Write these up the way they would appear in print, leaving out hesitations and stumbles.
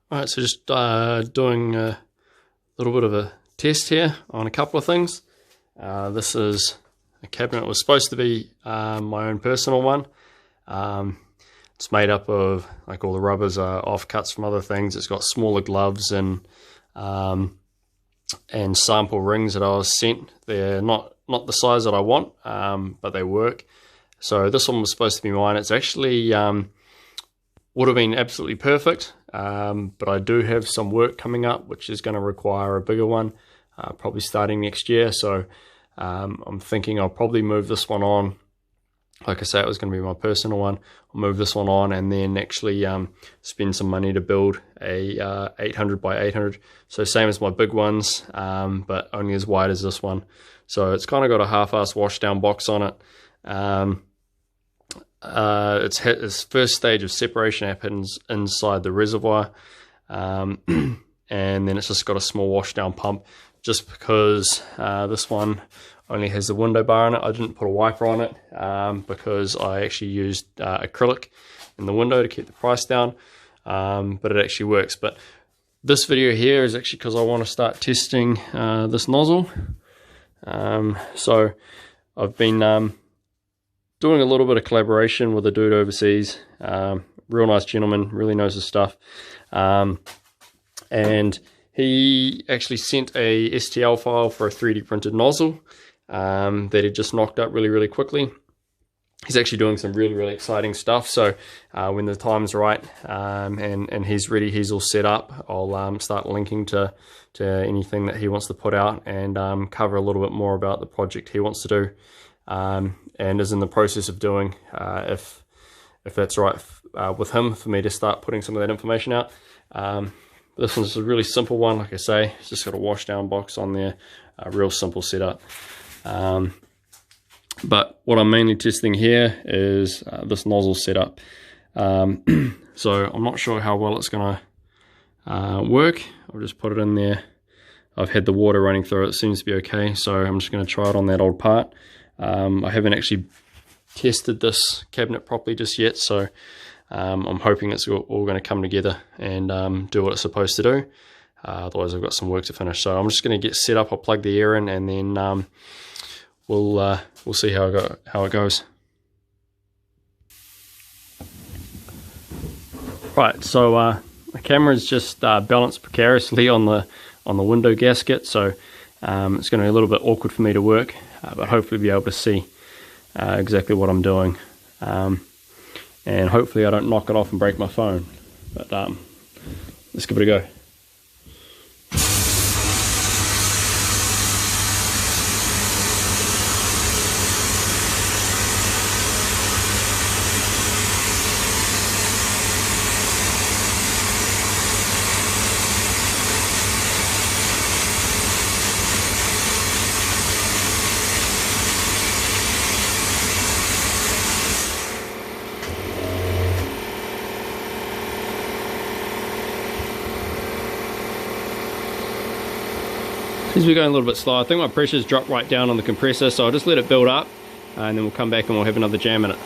Alright, so just doing a little bit of a test here on a couple of things. This is a cabinet. It was supposed to be my own personal one. It's made up of, like, all the rubbers are offcuts from other things. It's got smaller gloves and sample rings that I was sent. They're not the size that I want, but they work. So this one was supposed to be mine. It's actually would have been absolutely perfect, but I do have some work coming up which is going to require a bigger one, probably starting next year. So I'm thinking I'll probably move this one on. Like I say, it was going to be my personal one. I'll move this one on and then actually spend some money to build a 800 by 800. So same as my big ones, but only as wide as this one. So it's kind of got a half-ass washdown box on it. Its first stage of separation happens inside the reservoir, and then it's just got a small washdown pump. Just because this one only has the window bar on it, I didn't put a wiper on it because I actually used acrylic in the window to keep the price down, but it actually works. But this video here is actually because I want to start testing this nozzle. So I've been doing a little bit of collaboration with a dude overseas, real nice gentleman, really knows his stuff, and he actually sent a STL file for a 3D printed nozzle that he just knocked up really quickly. He's actually doing some really exciting stuff. So when the time's right and he's ready, he's all set up, I'll start linking to anything that he wants to put out and cover a little bit more about the project he wants to do, and is in the process of doing, if that's right with him, for me to start putting some of that information out. This one's a really simple one. Like I say, it's just got a washdown box on there, a real simple setup. But what I'm mainly testing here is this nozzle setup. So I'm not sure how well it's going to work. I'll just put it in there. I've had the water running through it. It seems to be okay, so I'm just going to try it on that old part. I haven't actually tested this cabinet properly just yet, so I'm hoping it's all going to come together and do what it's supposed to do. Otherwise I've got some work to finish. So I'm just going to get set up. I'll plug the air in and then we'll see how it goes. Right, so the camera is just balanced precariously on the window gasket, so it's going to be a little bit awkward for me to work, but hopefully be able to see exactly what I'm doing, and hopefully I don't knock it off and break my phone. But let's give it a go. Seems to be going a little bit slow. I think my pressure's dropped right down on the compressor, so I'll just let it build up and then we'll come back and we'll have another jam in it.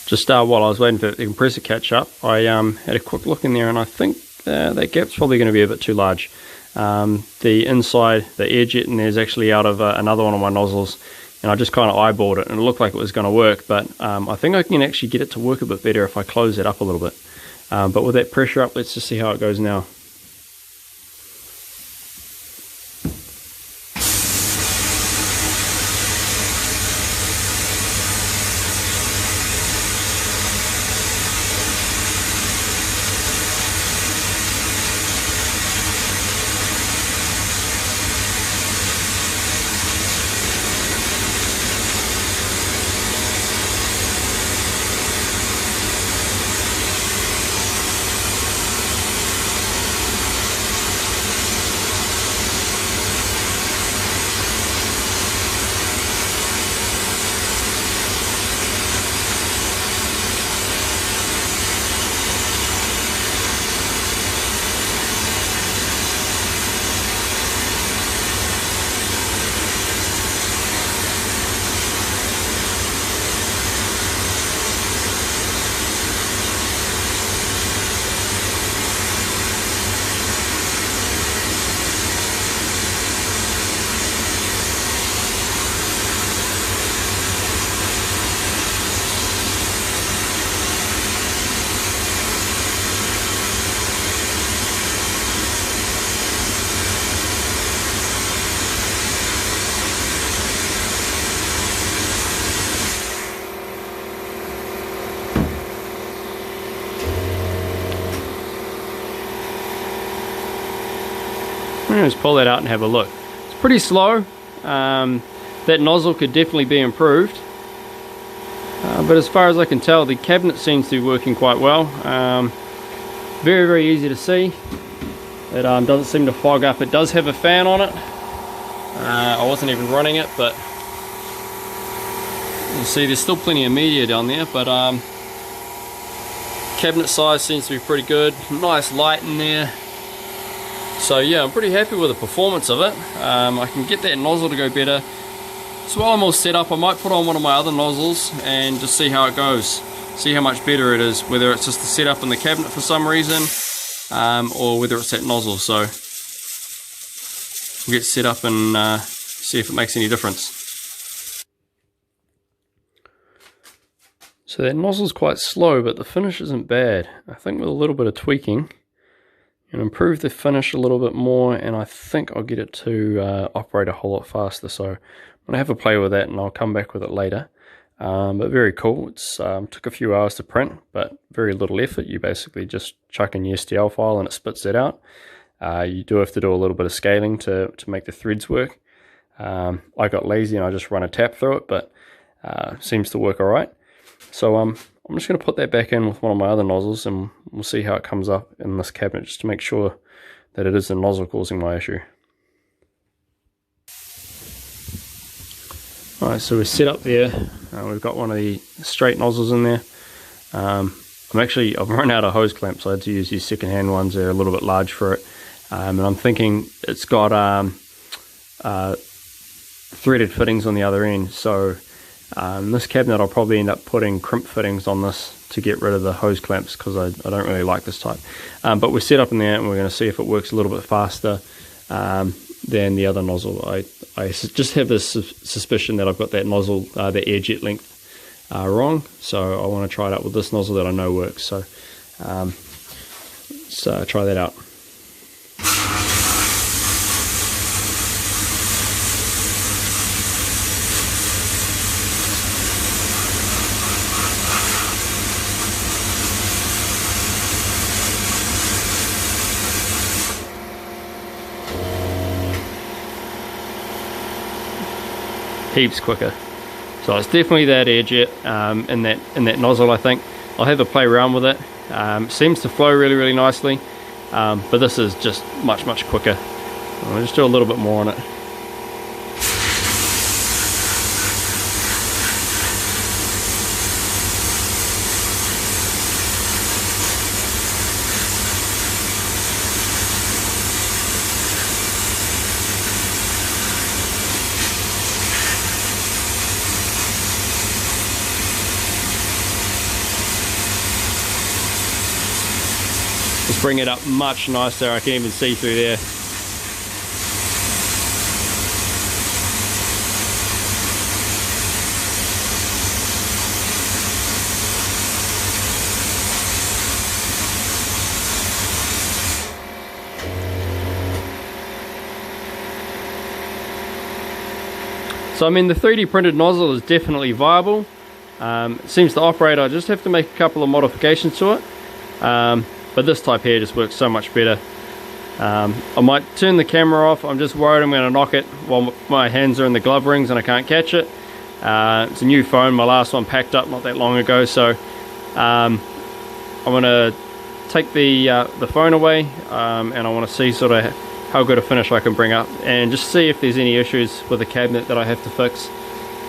Just while I was waiting for the compressor to catch up, I had a quick look in there, and I think that gap's probably going to be a bit too large. The inside, the air jet in there is actually out of another one of my nozzles, and I just kind of eyeballed it and it looked like it was going to work, but I think I can actually get it to work a bit better if I close it up a little bit. But with that pressure up, let's just see how it goes now. Let's pull that out and have a look. It's pretty slow. That nozzle could definitely be improved. But as far as I can tell, the cabinet seems to be working quite well. Very, very easy to see. It doesn't seem to fog up. It does have a fan on it. I wasn't even running it, but you see there's still plenty of media down there, but cabinet size seems to be pretty good. Nice light in there. So yeah, I'm pretty happy with the performance of it. I can get that nozzle to go better. So while I'm all set up, I might put on one of my other nozzles and just see how it goes. See how much better it is, whether it's just the setup in the cabinet for some reason, or whether it's that nozzle. So we'll get set up and see if it makes any difference. So that nozzle's quite slow, but the finish isn't bad. I think with a little bit of tweaking, and improve the finish a little bit more, and I think I'll get it to operate a whole lot faster. So I'm going to have a play with that, and I'll come back with it later. But very cool. It's took a few hours to print, but very little effort. You basically just chuck in your STL file and it spits it out. You do have to do a little bit of scaling to make the threads work. I got lazy and I just run a tap through it, but seems to work alright. So I'm just going to put that back in with one of my other nozzles, and we'll see how it comes up in this cabinet, just to make sure that it is the nozzle causing my issue. Alright, so we're set up there. We've got one of the straight nozzles in there. I've run out of hose clamps, so I had to use these second-hand ones. They're a little bit large for it. And I'm thinking it's got threaded fittings on the other end. So this cabinet, I'll probably end up putting crimp fittings on this to get rid of the hose clamps, because I don't really like this type. But we're set up in there, and we're going to see if it works a little bit faster than the other nozzle. I just have this suspicion that I've got that nozzle, the air jet length wrong, so I want to try it out with this nozzle that I know works. So let's try that out. Heaps quicker. So it's definitely that air jet in that nozzle. I think I'll have a play around with it. Seems to flow really, really nicely, but this is just much quicker. I'll just do a little bit more on it. Let's bring it up much nicer. I can even see through there. So I mean, the 3D printed nozzle is definitely viable. It seems to operate. I just have to make a couple of modifications to it. But this type here just works so much better. I might turn the camera off. I'm just worried I'm going to knock it while my hands are in the glove rings and I can't catch it. It's a new phone. My last one packed up not that long ago, so I'm going to take the phone away, and I want to see sort of how good a finish I can bring up, and just see if there's any issues with the cabinet that I have to fix.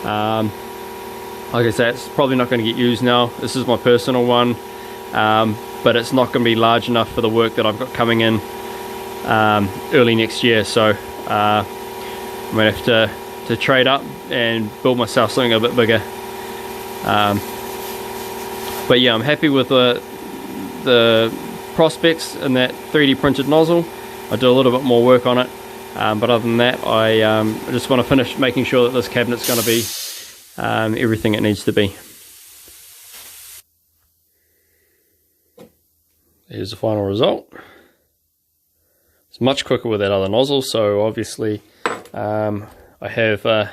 Like I said, it's probably not going to get used now. This is my personal one. But it's not going to be large enough for the work that I've got coming in early next year, so I'm going to have to trade up and build myself something a bit bigger. But yeah, I'm happy with the prospects in that 3D printed nozzle. I do a little bit more work on it, but other than that, I just want to finish making sure that this cabinet's going to be everything it needs to be. Here's the final result. It's much quicker with that other nozzle, so obviously I have a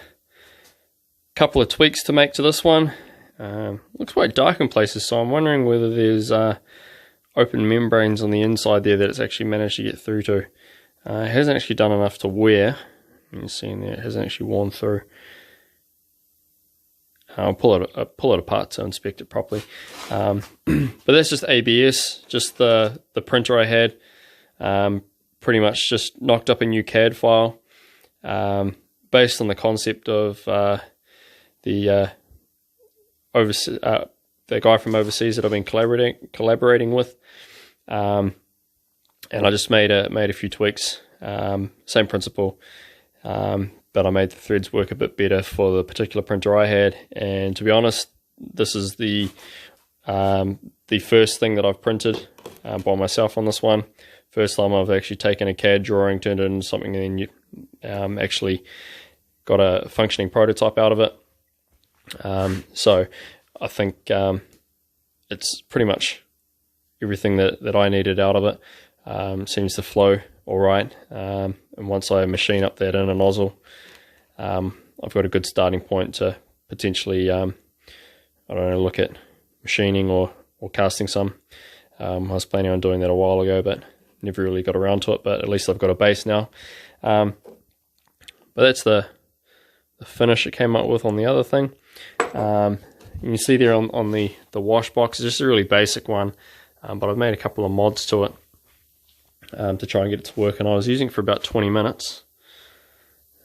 couple of tweaks to make to this one. Looks quite dark in places, so I'm wondering whether there's open membranes on the inside there that it's actually managed to get through to. It hasn't actually done enough to wear. You can see in there, it hasn't actually worn through. I'll pull it apart to inspect it properly. But that's just ABS, just the printer I had. Pretty much just knocked up a new CAD file based on the concept of the guy from overseas that I've been collaborating with, and I just made a few tweaks. Same principle, but I made the threads work a bit better for the particular printer I had. And to be honest, this is the first thing that I've printed by myself on this one. First time I've actually taken a CAD drawing, turned it into something, and then actually got a functioning prototype out of it. So I think it's pretty much everything that I needed out of it. Seems to flow all right. And once I machine up that inner nozzle, I've got a good starting point to potentially, I don't know, look at machining or casting some. I was planning on doing that a while ago, but never really got around to it. But at least I've got a base now. But that's the finish it came up with on the other thing. You can see there on the wash box, it's just a really basic one, but I've made a couple of mods to it to try and get it to work, and I was using it for about 20 minutes.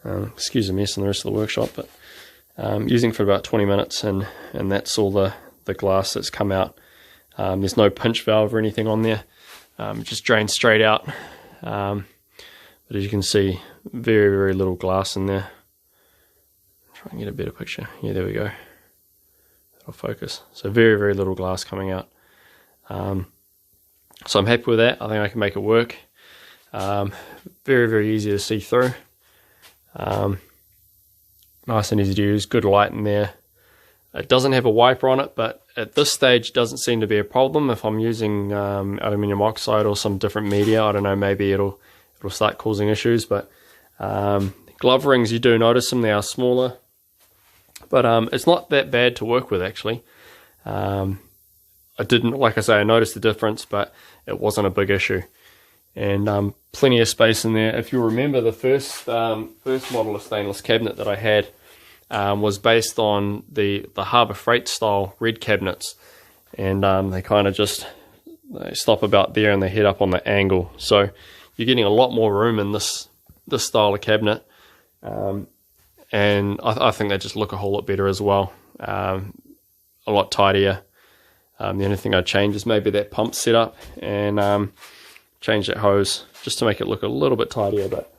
Excuse the mess in the rest of the workshop, but using it for about 20 minutes, and that's all the glass that's come out. There's no pinch valve or anything on there. It just drains straight out. But as you can see, very, very little glass in there. Try and get a better picture. Yeah, there we go. That'll focus. So very, very little glass coming out. So I'm happy with that. I think I can make it work. Very, very easy to see through. Nice and easy to use. Good light in there. It doesn't have a wiper on it, but at this stage doesn't seem to be a problem. If I'm using aluminium oxide or some different media, I don't know, maybe it'll start causing issues. But glove rings, you do notice them. They are smaller, but it's not that bad to work with, actually. I didn't, like I say, I noticed the difference, but it wasn't a big issue. And plenty of space in there. If you remember, the first model of stainless cabinet that I had was based on the Harbour Freight style red cabinets, and they kind of just stop about there and they head up on the angle. So you're getting a lot more room in this style of cabinet, and I think they just look a whole lot better as well. A lot tidier. The only thing I'd change is maybe that pump setup, and change that hose just to make it look a little bit tidier. But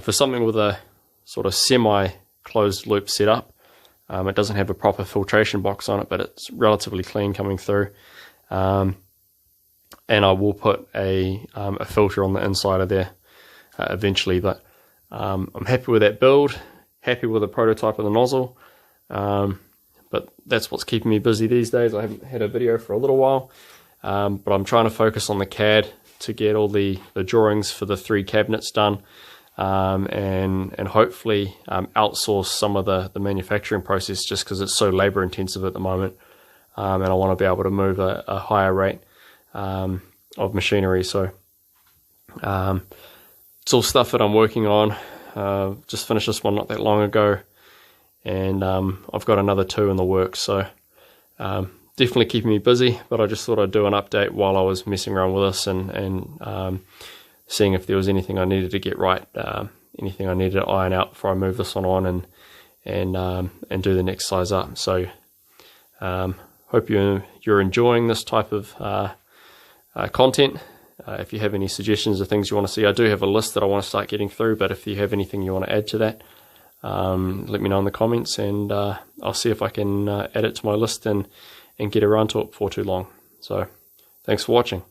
for something with a sort of semi-closed loop setup, it doesn't have a proper filtration box on it, but it's relatively clean coming through. And I will put a filter on the inside of there eventually. But I'm happy with that build, happy with the prototype of the nozzle. But that's what's keeping me busy these days. I haven't had a video for a little while, but I'm trying to focus on the CAD to get all the drawings for the 3 cabinets done, and hopefully outsource some of the manufacturing process, just because it's so labor intensive at the moment, and I want to be able to move a higher rate of machinery. So it's all stuff that I'm working on. Just finished this one not that long ago, and I've got another 2 in the works. So definitely keeping me busy, but I just thought I'd do an update while I was messing around with this, and seeing if there was anything I needed to get right, anything I needed to iron out before I move this one on and do the next size up. So hope you're enjoying this type of content. If you have any suggestions or things you want to see, I do have a list that I want to start getting through, but if you have anything you want to add to that, let me know in the comments, and I'll see if I can add it to my list and get around to it before too long. So thanks for watching.